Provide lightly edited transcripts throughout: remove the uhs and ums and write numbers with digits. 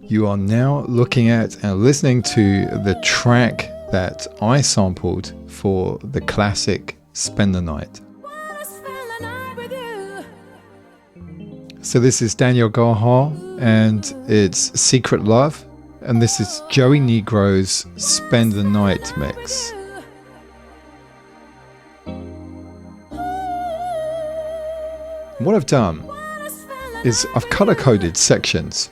You are now looking at and listening to the track that I sampled for the classic Spend the Night. So this is Danielle Gaha and it's Secret Love, and this is Joey Negro's Spend the Night mix. What I've done is I've color-coded sections.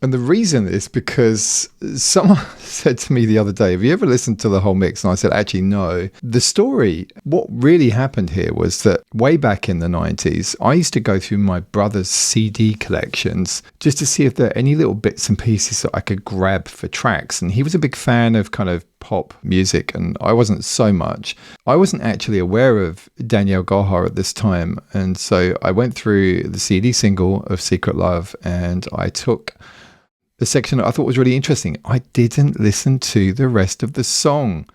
And the reason is because someone said to me the other day, have you ever listened to the whole mix? And I said, actually, no. The story, what really happened here was that way back in the 90s, I used to go through my brother's CD collections just to see if there are any little bits and pieces that I could grab for tracks. And he was a big fan of kind of pop music, and I wasn't so much. I wasn't actually aware of Danielle Gaha at this time. And so I went through the CD single of Secret Love and I took the section that I thought was really interesting. I didn't listen to the rest of the song.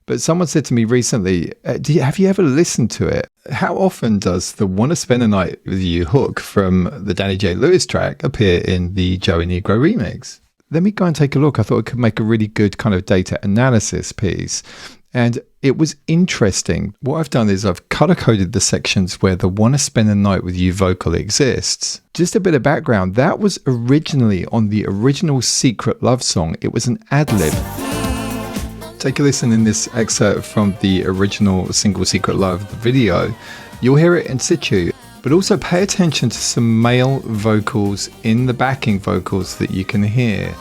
But someone said to me recently, have you ever listened to it? How often does the Wanna Spend a Night With You hook from the Danny J. Lewis track appear in the Joey Negro remix? Let me go and take a look. I thought it could make a really good kind of data analysis piece. And it was interesting. What I've done is I've color-coded the sections where the Wanna Spend the Night With You vocal exists. Just a bit of background, that was originally on the original Secret Love song. It was an ad-lib. Take a listen in this excerpt from the original single Secret Love, the video. You'll hear it in situ, but also pay attention to some male vocals in the backing vocals that you can hear.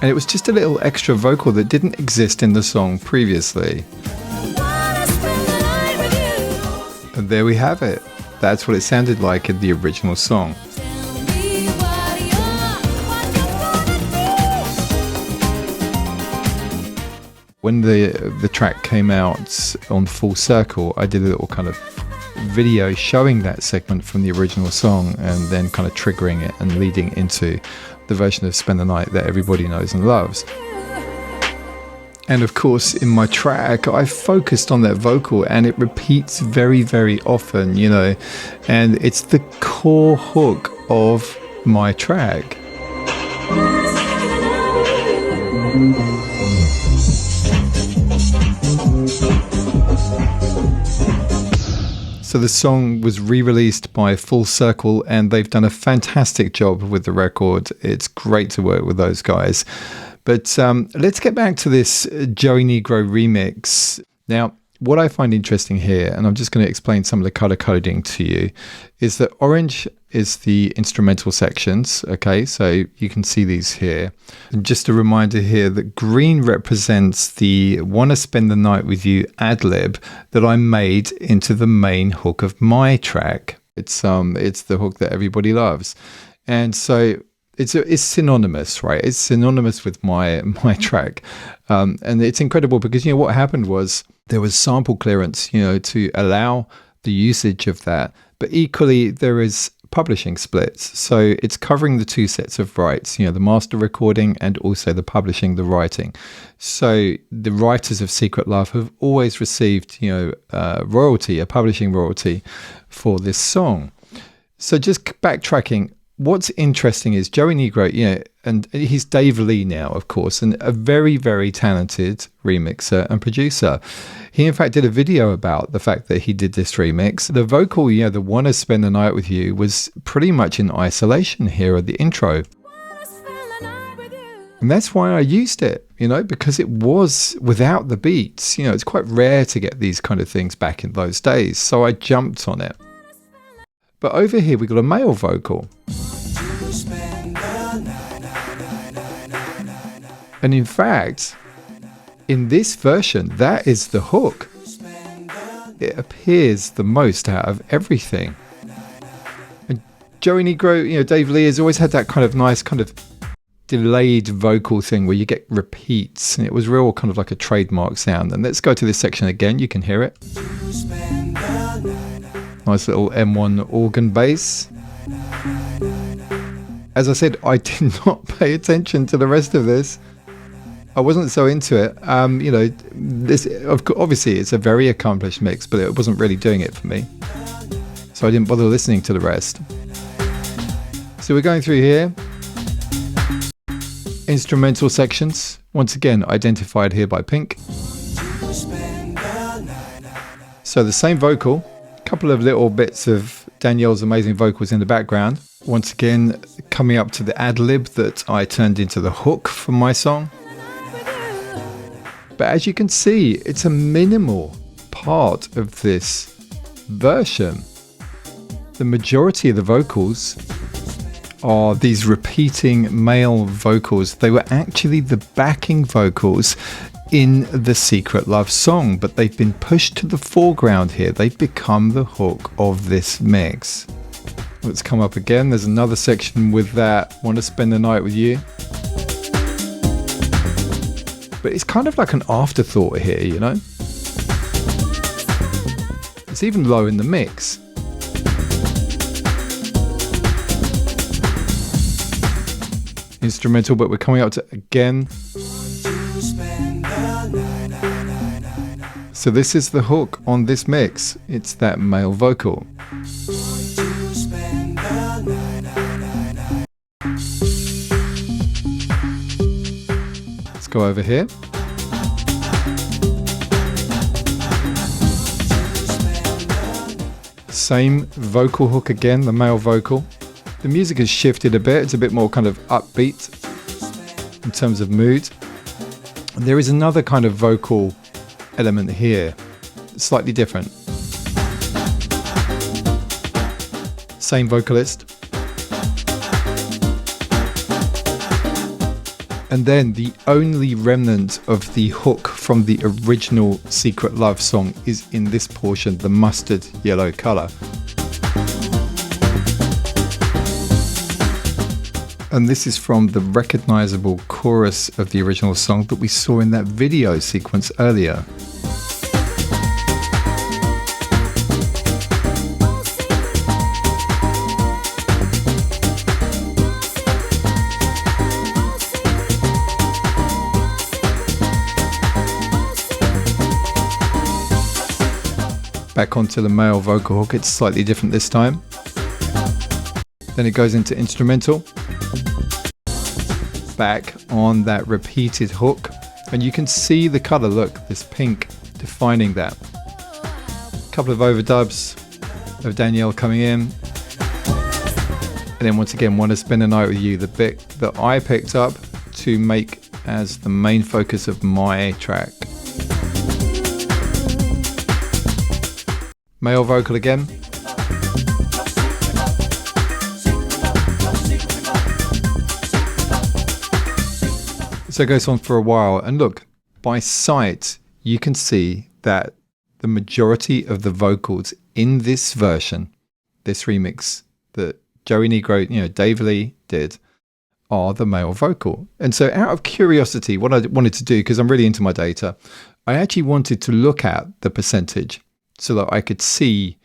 And it was just a little extra vocal that didn't exist in the song previously. And there we have it. That's what it sounded like in the original song. When the track came out on Full Circle, I did a little kind of video showing that segment from the original song and then kind of triggering it and leading into the version of Spend the Night that everybody knows and loves. And of course, in my track, I focused on that vocal and it repeats very, very often, you know, and it's the core hook of my track. So the song was re-released by Full Circle and they've done a fantastic job with the record. It's great to work with those guys. But let's get back to this Joey Negro remix. Now, what I find interesting here, and I'm just going to explain some of the color coding to you, is that orange is the instrumental sections. Okay, so you can see these here. And just a reminder here that green represents the Wanna Spend the Night With You ad-lib that I made into the main hook of my track. It's the hook that everybody loves. And so it's synonymous, right? It's synonymous with my track. And it's incredible because, you know, what happened was there was sample clearance, you know, to allow the usage of that. But equally, there is publishing splits. So it's covering the two sets of rights, you know, the master recording and also the publishing, the writing. So the writers of Secret Love have always received, you know, royalty, a publishing royalty for this song. So just backtracking, what's interesting is Joey Negro, you know, and he's Dave Lee now, of course, and a very, very talented remixer and producer. He, in fact, did a video about the fact that he did this remix. The vocal, you know, the Wanna Spend the Night With You was pretty much in isolation here at the intro. And that's why I used it, you know, because it was without the beats. You know, it's quite rare to get these kind of things back in those days. So I jumped on it. But over here, we got a male vocal. And in fact, in this version, that is the hook. It appears the most out of everything. And Joey Negro, you know, Dave Lee has always had that kind of nice kind of delayed vocal thing where you get repeats, and it was real kind of like a trademark sound. And let's go to this section again. You can hear it. Nice little M1 organ bass. As I said, I did not pay attention to the rest of this. I wasn't so into it. This obviously it's a very accomplished mix, but it wasn't really doing it for me. So I didn't bother listening to the rest. So we're going through here. Instrumental sections, once again identified here by pink. So the same vocal, a couple of little bits of Danielle's amazing vocals in the background. Once again, coming up to the ad-lib that I turned into the hook for my song. But as you can see, it's a minimal part of this version. The majority of the vocals are these repeating male vocals. They were actually the backing vocals in the Secret Love song, but they've been pushed to the foreground here. They've become the hook of this mix. Let's come up again. There's another section with that "Want to Spend the Night with You." But it's kind of like an afterthought here, you know? It's even low in the mix. Instrumental, but we're coming up to again. So this is the hook on this mix. It's that male vocal. Let's go over here. Same vocal hook again, the male vocal. The music has shifted a bit. It's a bit more kind of upbeat in terms of mood. And there is another kind of vocal element here, slightly different. Same vocalist. And then the only remnant of the hook from the original Secret Love song is in this portion, the mustard yellow color. And this is from the recognizable chorus of the original song that we saw in that video sequence earlier. Back onto the male vocal hook, it's slightly different this time. Then it goes into instrumental. Back on that repeated hook, and you can see the color, look, this pink defining that. A couple of overdubs of Dannielle coming in, and then once again, Want to Spend the Night with You, the bit that I picked up to make as the main focus of my track. Male vocal again. So it goes on for a while, and look, by sight, you can see that the majority of the vocals in this version, this remix that Joey Negro, Dave Lee did, are the male vocal. And so out of curiosity, what I wanted to do, because I'm really into my data, I actually wanted to look at the percentage so that I could see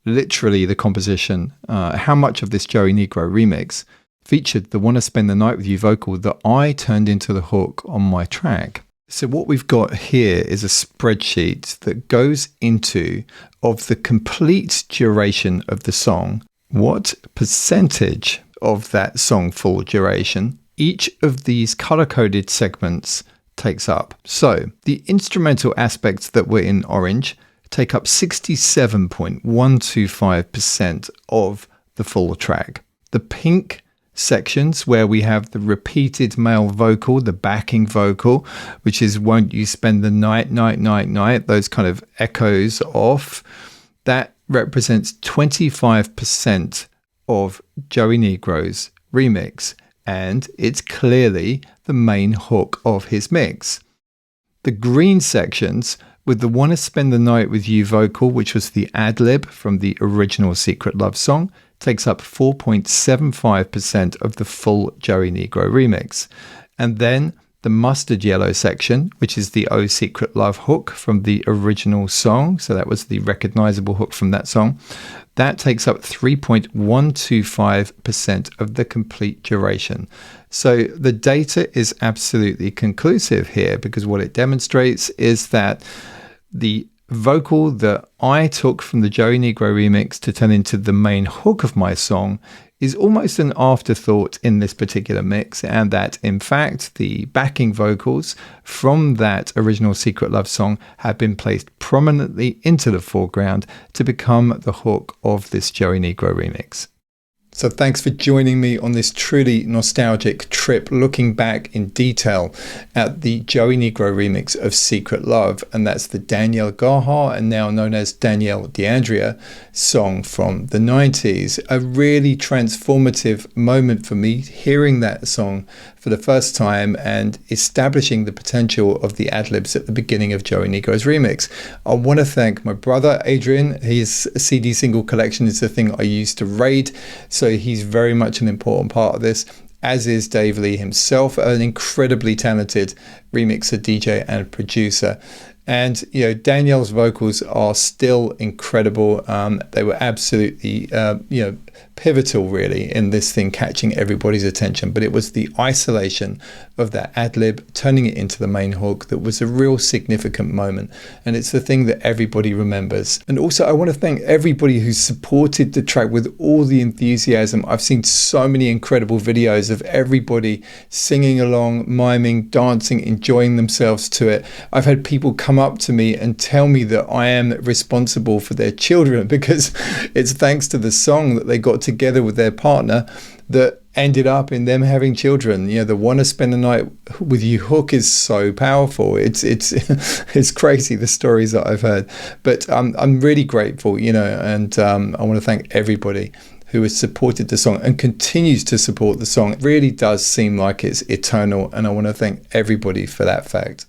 literally the composition, how much of this Joey Negro remix featured the Want to Spend the Night with You vocal that I turned into the hook on my track. So what we've got here is a spreadsheet that goes into, of the complete duration of the song, what percentage of that song full duration each of these color-coded segments takes up. So the instrumental aspects that were in orange take up 67.125% of the full track. The pink sections, where we have the repeated male vocal, the backing vocal, which is "Won't You Spend the Night, Night, Night, Night," those kind of echoes off, that represents 25% of Joey Negro's remix, and it's clearly the main hook of his mix. The green sections, with the "Want to Spend the Night with You" vocal, which was the ad-lib from the original Secret Love song, takes up 4.75% of the full Joey Negro remix. And then the mustard yellow section, which is the Oh Secret Love hook from the original song. So that was the recognizable hook from that song. That takes up 3.125% of the complete duration. So the data is absolutely conclusive here, because what it demonstrates is that the vocal that I took from the Joey Negro remix to turn into the main hook of my song is almost an afterthought in this particular mix, and that in fact the backing vocals from that original Secret Love song have been placed prominently into the foreground to become the hook of this Joey Negro remix. So thanks for joining me on this truly nostalgic trip, looking back in detail at the Joey Negro remix of Secret Love, and that's the Danielle Gaha, and now known as Danielle DeAndrea, song from the 90s. A really transformative moment for me, hearing that song for the first time and establishing the potential of the ad-libs at the beginning of Joey Negro's remix. I want to thank my brother Adrian. His CD single collection is the thing I used to raid, so he's very much an important part of this, as is Dave Lee himself, an incredibly talented remixer, DJ and producer. And Danielle's vocals are still incredible. They were absolutely pivotal really in this thing catching everybody's attention, but it was the isolation of that ad-lib, turning it into the main hook, that was a real significant moment, and it's the thing that everybody remembers. And also I want to thank everybody who supported the track with all the enthusiasm. I've seen so many incredible videos of everybody singing along, miming, dancing, enjoying themselves to it. I've had people come up to me and tell me that I am responsible for their children, because it's thanks to the song that they got together with their partner that ended up in them having children. The "Wanna Spend the Night with You" hook is so powerful. It's it's crazy, the stories that I've heard. But I'm really grateful, and I want to thank everybody who has supported the song and continues to support the song. It really does seem like it's eternal, and I want to thank everybody for that fact.